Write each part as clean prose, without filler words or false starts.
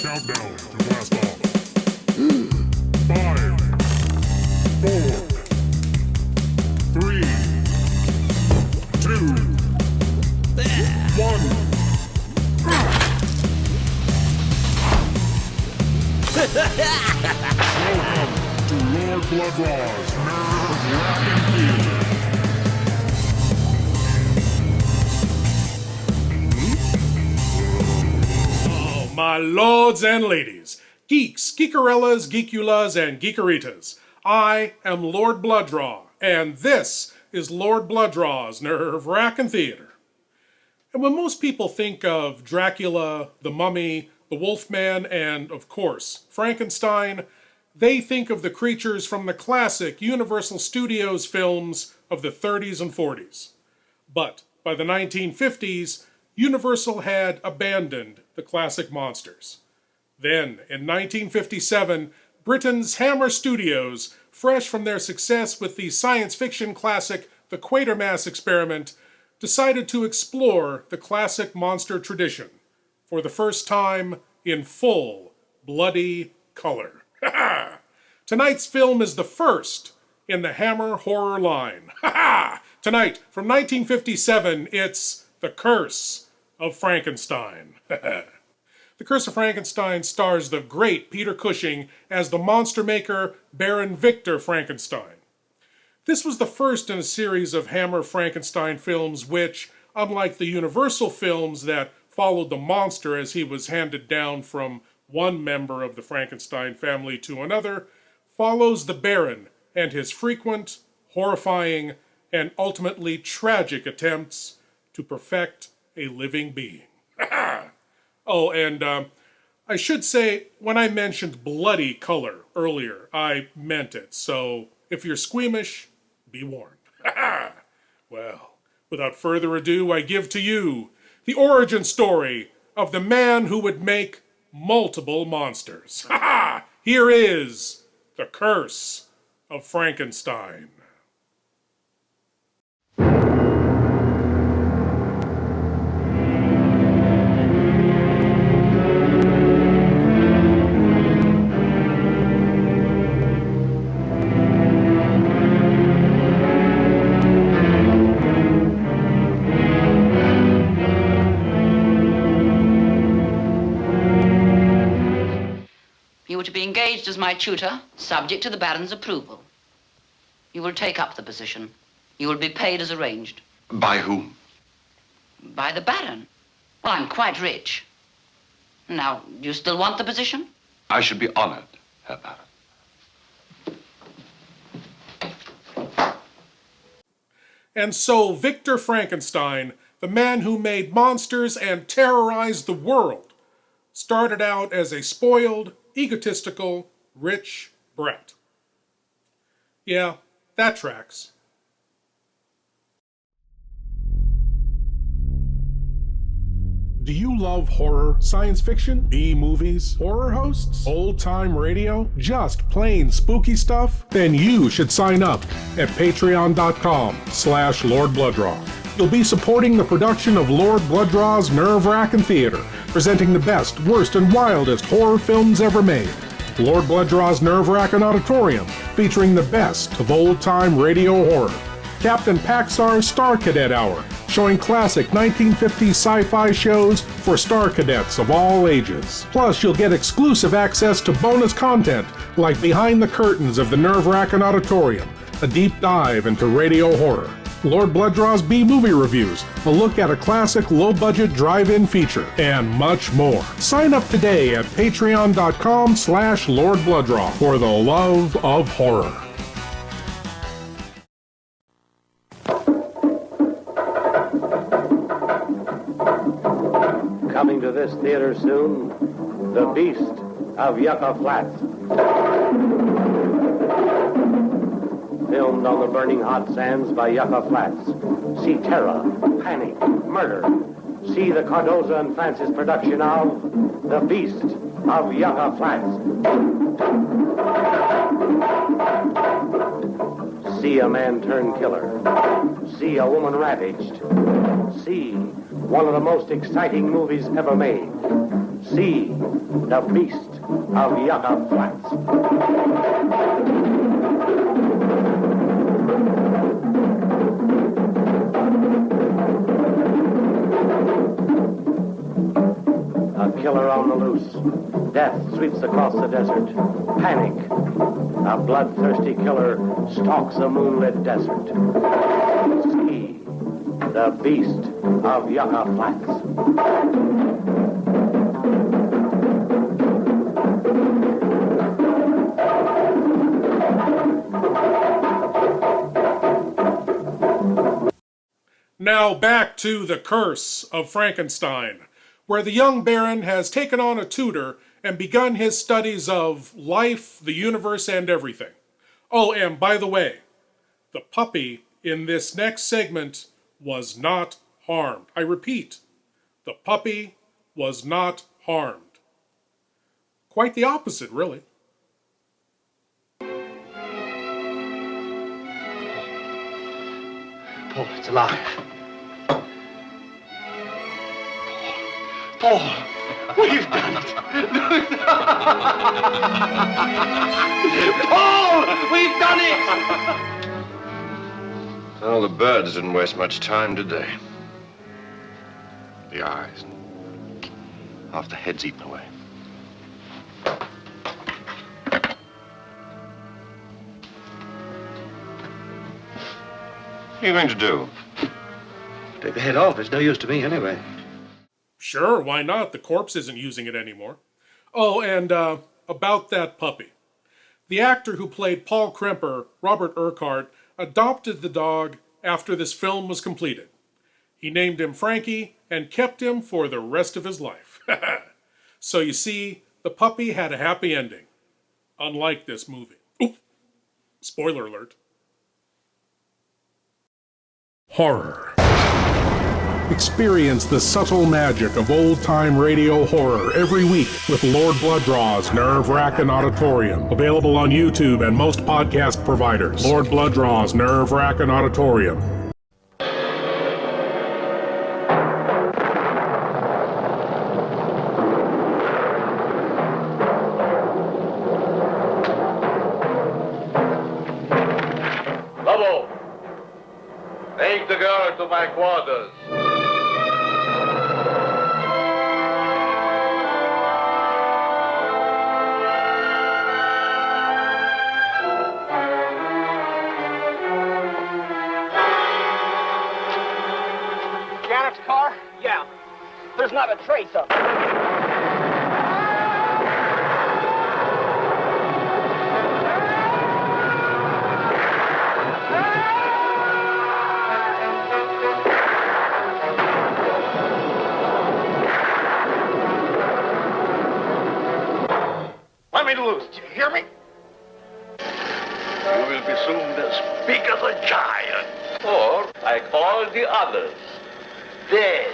Countdown to blast off. 5, 4, 3, 2, 1. Welcome to Lord Blood-Rah's Wrackin Theater. Oh, my lords and ladies, geeks, geekarellas, geekulas, and geekeritas, I am Lord Blood-Rah, and this is Lord Blood-Rah's Wrackin Theater. And when most people think of Dracula, the Mummy, the Wolfman, and, of course, Frankenstein, they think of the creatures from the classic Universal Studios films of the 30s and 40s. But by the 1950s, Universal had abandoned the classic monsters. Then, in 1957, Britain's Hammer Studios, fresh from their success with the science fiction classic The Quatermass Experiment, decided to explore the classic monster tradition for the first time in full, bloody color. Tonight's film is the first in the Hammer horror line. Tonight, from 1957, it's The Curse of Frankenstein. The Curse of Frankenstein stars the great Peter Cushing as the monster maker Baron Victor Frankenstein. This was the first in a series of Hammer Frankenstein films which, unlike the Universal films that followed the monster as he was handed down from one member of the Frankenstein family to another, follows the Baron and his frequent, horrifying, and ultimately tragic attempts to perfect a living being. Oh, and I should say, when I mentioned bloody color earlier, I meant it, so if you're squeamish, be warned. Well, without further ado, I give to you the origin story of the man who would make multiple monsters. Here is The Curse of Frankenstein. You are to be engaged as my tutor, subject to the Baron's approval. You will take up the position. You will be paid as arranged. By whom? By the Baron. Well, I'm quite rich. Now, do you still want the position? I should be honored, Herr Baron. And so Victor Frankenstein, the man who made monsters and terrorized the world, started out as a spoiled, egotistical, rich brat. Yeah, that tracks. Do you love horror, science fiction, B-movies, horror hosts, old-time radio, just plain spooky stuff? Then you should sign up at patreon.com/Lord Blood-Rah. You'll be supporting the production of Lord Blood-Rah's Wrackin Theater, presenting the best, worst, and wildest horror films ever made. Lord Blood-Rah's Wrackin Auditorium, featuring the best of old-time radio horror. Captain Paxar's Star Cadet Hour, showing classic 1950s sci-fi shows for Star Cadets of all ages. Plus, you'll get exclusive access to bonus content like Behind the Curtains of the Wrackin Auditorium, a deep dive into radio horror. Lord Blood-Rah's B-movie reviews, a look at a classic low-budget drive-in feature, and much more. Sign up today at patreon.com/Lord Blood-Rah for the love of horror. Coming to this theater soon, The Beast of Yucca Flats. Filmed on the burning hot sands by Yucca Flats. See terror, panic, murder. See the Cardoza and Francis production of The Beast of Yucca Flats. See a man turn killer. See a woman ravaged. See one of the most exciting movies ever made. See the Beast of Yucca Flats. A killer on the loose. Death sweeps across the desert. Panic. A bloodthirsty killer stalks a moonlit desert. See the Beast of Yucca Flats. Now back to the Curse of Frankenstein, where the young Baron has taken on a tutor and begun his studies of life, the universe, and everything. Oh, and by the way, the puppy in this next segment was not harmed. I repeat, the puppy was not harmed. Quite the opposite, really. Paul, it's alive. Paul, we've done it. Paul, we've done it. Well, the birds didn't waste much time, did they? The eyes. Half the head's eaten away. What are you going to do? Take the head off. It's no use to me anyway. Sure, why not? The corpse isn't using it anymore. Oh, and about that puppy. The actor who played Paul Kremper, Robert Urquhart, adopted the dog after this film was completed. He named him Frankie and kept him for the rest of his life. So you see, the puppy had a happy ending. Unlike this movie. Oop! Spoiler alert. Horror. Experience the subtle magic of old-time radio horror every week with Lord Blood-Rah's Nerve-Wrackin Auditorium. Available on YouTube and most podcast providers. Lord Blood-Rah's Nerve-Wrackin Auditorium. Lobo, take the girl to my quarters. Janet's car? Yeah. There's not a trace of it. Let me loose. Do you hear me? You will be soon as big as a giant. Or, like all the others, dead.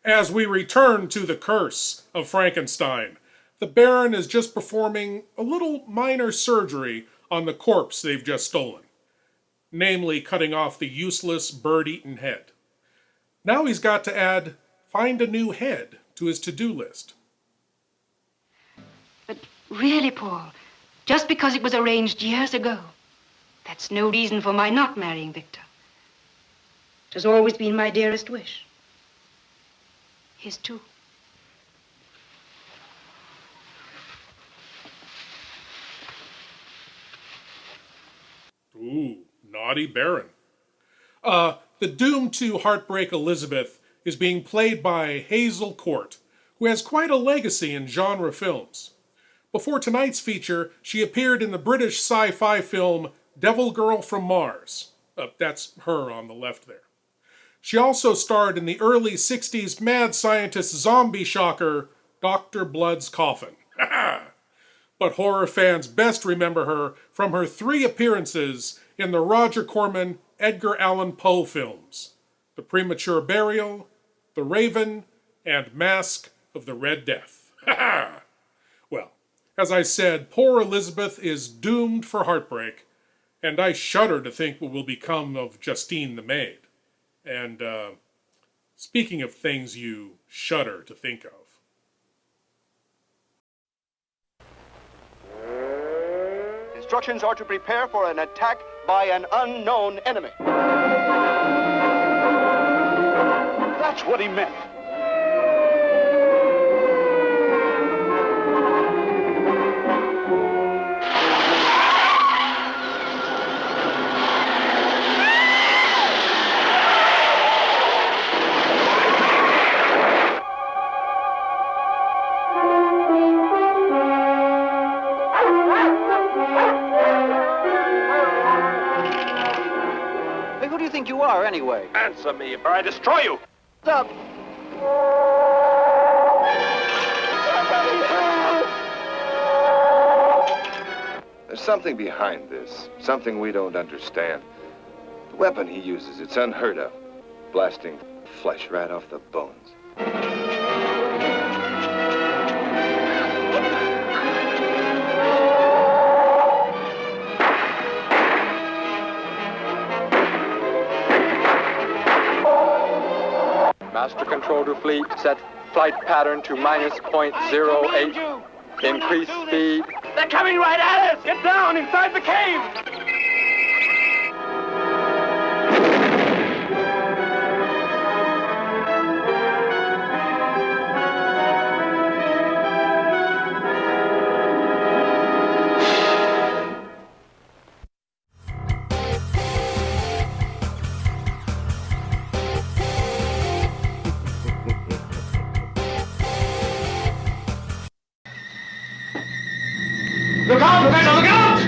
As we return to the Curse of Frankenstein, the Baron is just performing a little minor surgery on the corpse they've just stolen, namely cutting off the useless bird-eaten head. Now he's got to add find a new head to his to-do list. But really, Paul, just because it was arranged years ago, that's no reason for my not marrying Victor. It has always been my dearest wish. His too. Ooh, naughty Baron. The doomed to heartbreak Elizabeth is being played by Hazel Court, who has quite a legacy in genre films. Before tonight's feature, she appeared in the British sci-fi film Devil Girl from Mars. That's her on the left there. She also starred in the early 60s mad scientist zombie shocker, Dr. Blood's Coffin. But horror fans best remember her from her 3 appearances in the Roger Corman Edgar Allan Poe films: The Premature Burial, The Raven, and Mask of the Red Death. Well, as I said, poor Elizabeth is doomed for heartbreak, and I shudder to think what will become of Justine the maid. And speaking of things you shudder to think of. Instructions are to prepare for an attack by an unknown enemy. That's what he meant. Hey, who do you think you are, anyway? Answer me, or I destroy you. Stop. There's something behind this, something we don't understand. The weapon he uses, it's unheard of, blasting flesh right off the bones. Master control to fleet, set flight pattern to -.08. Increase speed. They're coming right at us! Get down inside the cave! Look out, Professor, look out!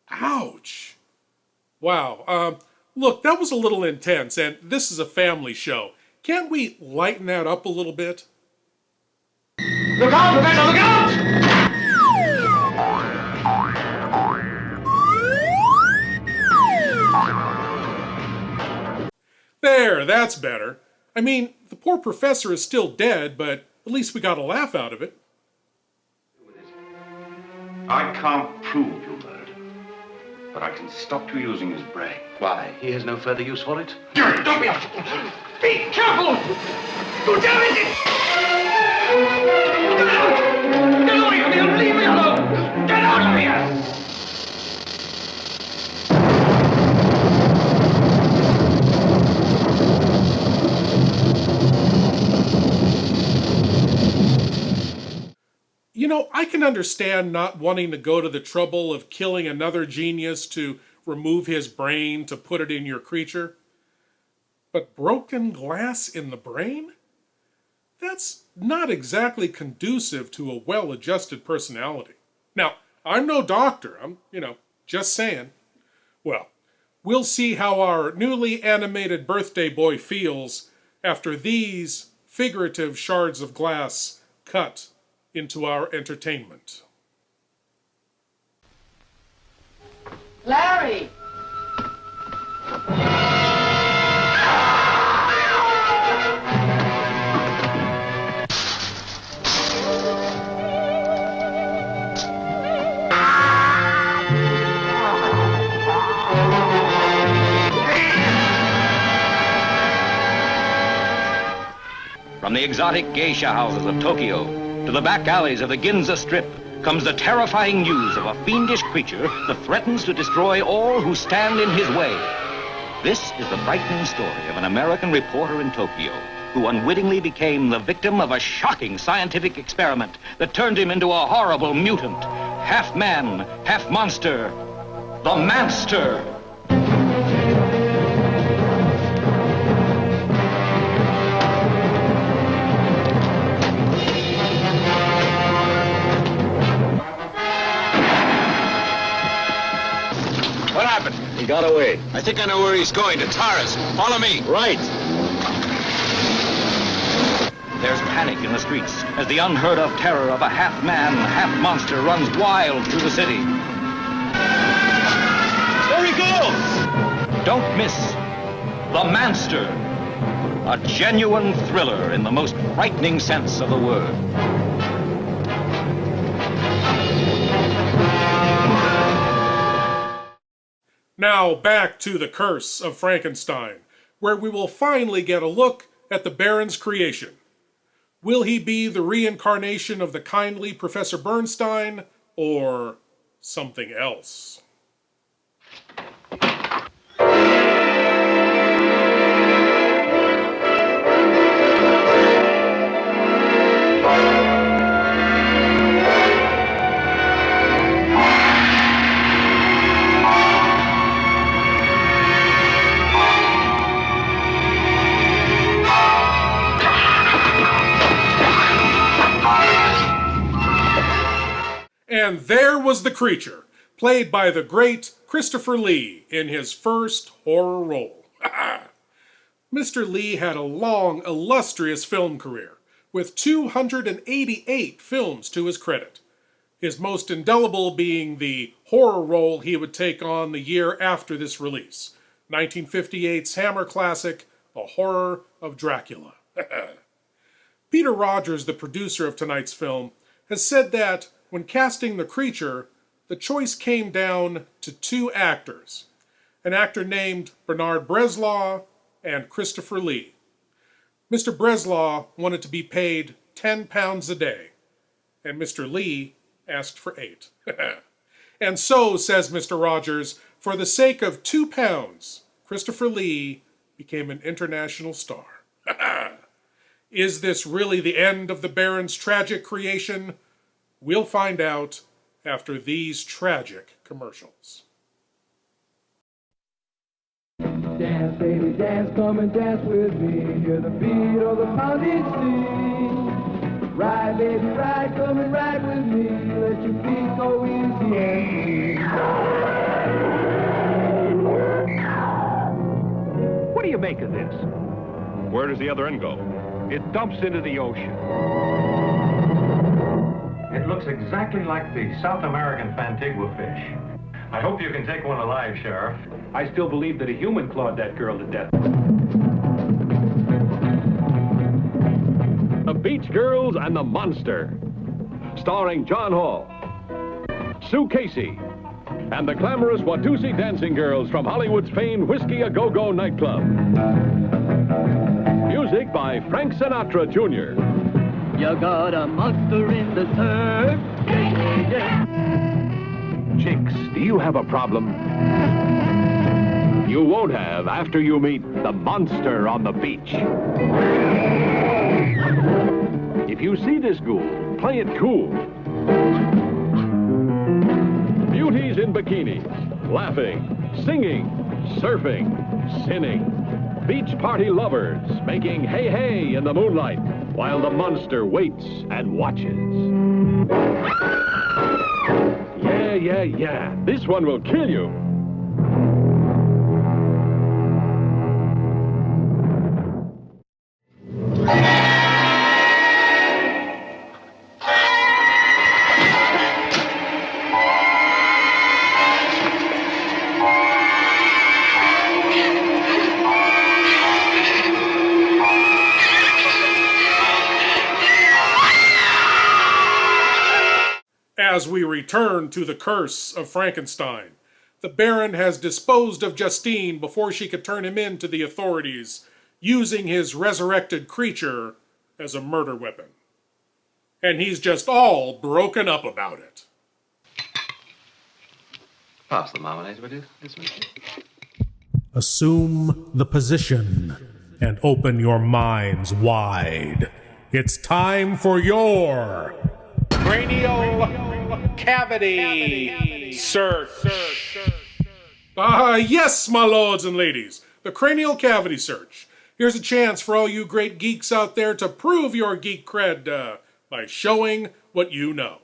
Ouch! Wow. Look, that was a little intense, and this is a family show. Can't we lighten that up a little bit? Look out, Professor, look out! There, that's better. I mean, the poor professor is still dead, but at least we got a laugh out of it. I can't prove you murdered him, but I can stop you using his brain. Why, he has no further use for it? Don't be a... Be careful! You damage it! Get out! Get away from here! Leave me alone! Get out of here! You know, I can understand not wanting to go to the trouble of killing another genius to remove his brain to put it in your creature. But broken glass in the brain? That's not exactly conducive to a well-adjusted personality. Now, I'm no doctor. I'm, just saying. Well, we'll see how our newly animated birthday boy feels after these figurative shards of glass cut into our entertainment. Larry! From the exotic geisha houses of Tokyo to the back alleys of the Ginza Strip comes the terrifying news of a fiendish creature that threatens to destroy all who stand in his way. This is the frightening story of an American reporter in Tokyo who unwittingly became the victim of a shocking scientific experiment that turned him into a horrible mutant, half man, half monster, the Manster. He got our way. I think I know where he's going, to Taurus. Follow me. Right. There's panic in the streets as the unheard-of terror of a half-man, half-monster runs wild through the city. There he goes! Don't miss The Manster, a genuine thriller in the most frightening sense of the word. Now back to The Curse of Frankenstein, where we will finally get a look at the Baron's creation. Will he be the reincarnation of the kindly Professor Bernstein, or something else? And there was the creature, played by the great Christopher Lee in his first horror role. Mr. Lee had a long, illustrious film career, with 288 films to his credit. His most indelible being the horror role he would take on the year after this release, 1958's Hammer classic, The Horror of Dracula. Peter Rogers, the producer of tonight's film, has said that when casting the creature, the choice came down to two actors, an actor named Bernard Bresslaw and Christopher Lee. Mr. Bresslaw wanted to be paid £10 a day, and Mr. Lee asked for 8. And so, says Mr. Rogers, for the sake of £2, Christopher Lee became an international star. Is this really the end of the Baron's tragic creation? We'll find out after these tragic commercials. Dance, baby, dance, come and dance with me. Hear the beat of the pounding sea. Ride, baby, ride, come and ride with me. Let your feet go easy. What do you make of this? Where does the other end go? It dumps into the ocean. It looks exactly like the South American Fantigua fish. I hope you can take one alive, Sheriff. I still believe that a human clawed that girl to death. The Beach Girls and the Monster, starring John Hall, Sue Casey, and the glamorous Watusi dancing girls from Hollywood's famed Whiskey A Go-Go nightclub. Music by Frank Sinatra, Jr. You got a monster in the surf. Chicks, do you have a problem? You won't have after you meet the monster on the beach. If you see this ghoul, play it cool. Beauties in bikinis, laughing, singing, surfing, sinning. Beach party lovers making hey hey in the moonlight while the monster waits and watches. Yeah. This one will kill you. As we return to the Curse of Frankenstein, the Baron has disposed of Justine before she could turn him in to the authorities, using his resurrected creature as a murder weapon. And he's just all broken up about it. Pass the marmalade, will you? This one. Assume the position and open your minds wide. It's time for your cranial cavity search. Yes, my lords and ladies, the cranial cavity search. Here's a chance for all you great geeks out there to prove your geek cred by showing what you know.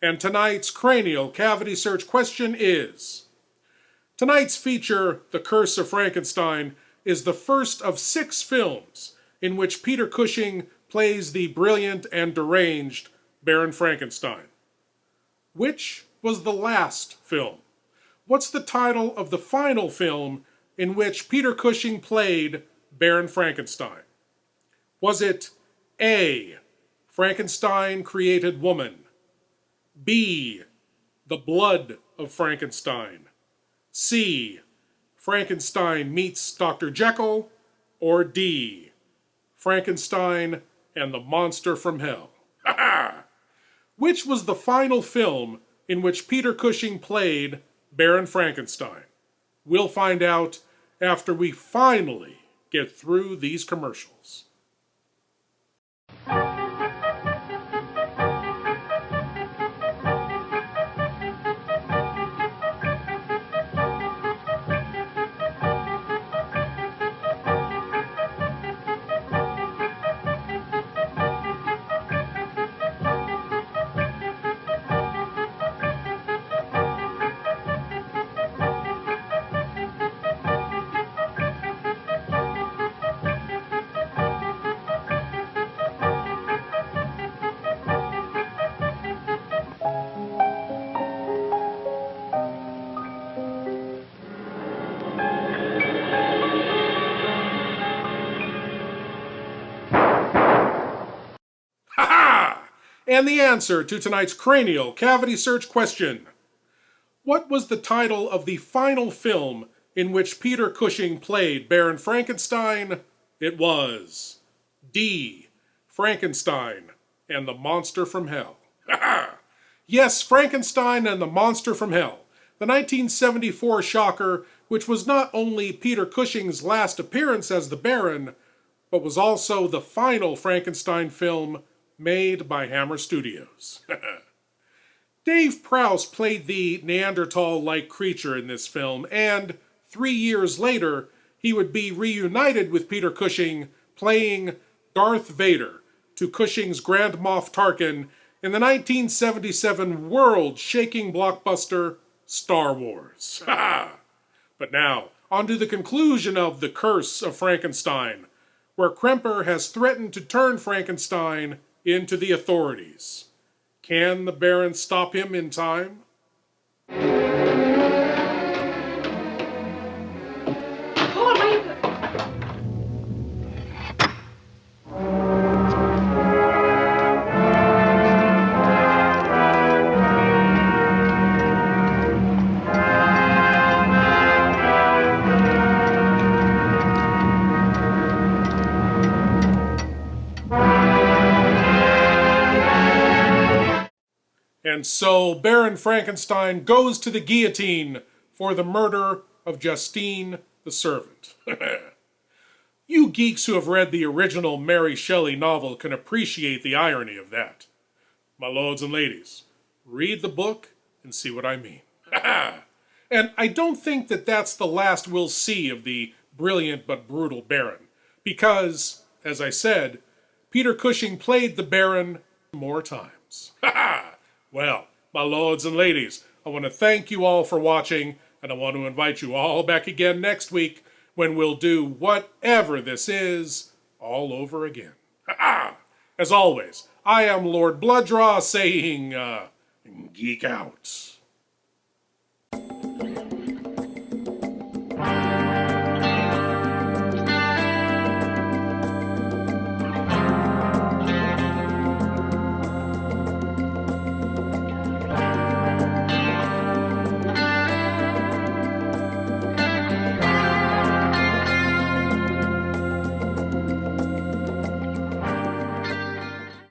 And tonight's cranial cavity search question is, Tonight's feature, The Curse of Frankenstein, is the first of 6 films in which Peter Cushing plays the brilliant and deranged Baron Frankenstein. Which was the last film? What's the title of the final film in which Peter Cushing played Baron Frankenstein? Was it A, Frankenstein Created Woman, B, The Blood of Frankenstein, C, Frankenstein Meets Dr. Jekyll, or D, Frankenstein and the Monster from Hell? Which was the final film in which Peter Cushing played Baron Frankenstein? We'll find out after we finally get through these commercials. And the answer to tonight's cranial cavity search question. What was the title of the final film in which Peter Cushing played Baron Frankenstein? It was D, Frankenstein and the Monster from Hell. Yes, Frankenstein and the Monster from Hell, the 1974 shocker, which was not only Peter Cushing's last appearance as the Baron, but was also the final Frankenstein film made by Hammer Studios. Dave Prowse played the Neanderthal-like creature in this film, and 3 years later, he would be reunited with Peter Cushing playing Darth Vader to Cushing's Grand Moff Tarkin in the 1977 world-shaking blockbuster Star Wars. But now, on to the conclusion of The Curse of Frankenstein, where Kremper has threatened to turn Frankenstein into the authorities. Can the Baron stop him in time? Paul, will you... And so Baron Frankenstein goes to the guillotine for the murder of Justine the servant. You geeks who have read the original Mary Shelley novel can appreciate the irony of that. My lords and ladies, read the book and see what I mean. And I don't think that that's the last we'll see of the brilliant but brutal Baron, because, as I said, Peter Cushing played the Baron more times. Well, my lords and ladies, I want to thank you all for watching, and I want to invite you all back again next week when we'll do whatever this is all over again. As always, I am Lord Blood-Rah saying, geek out.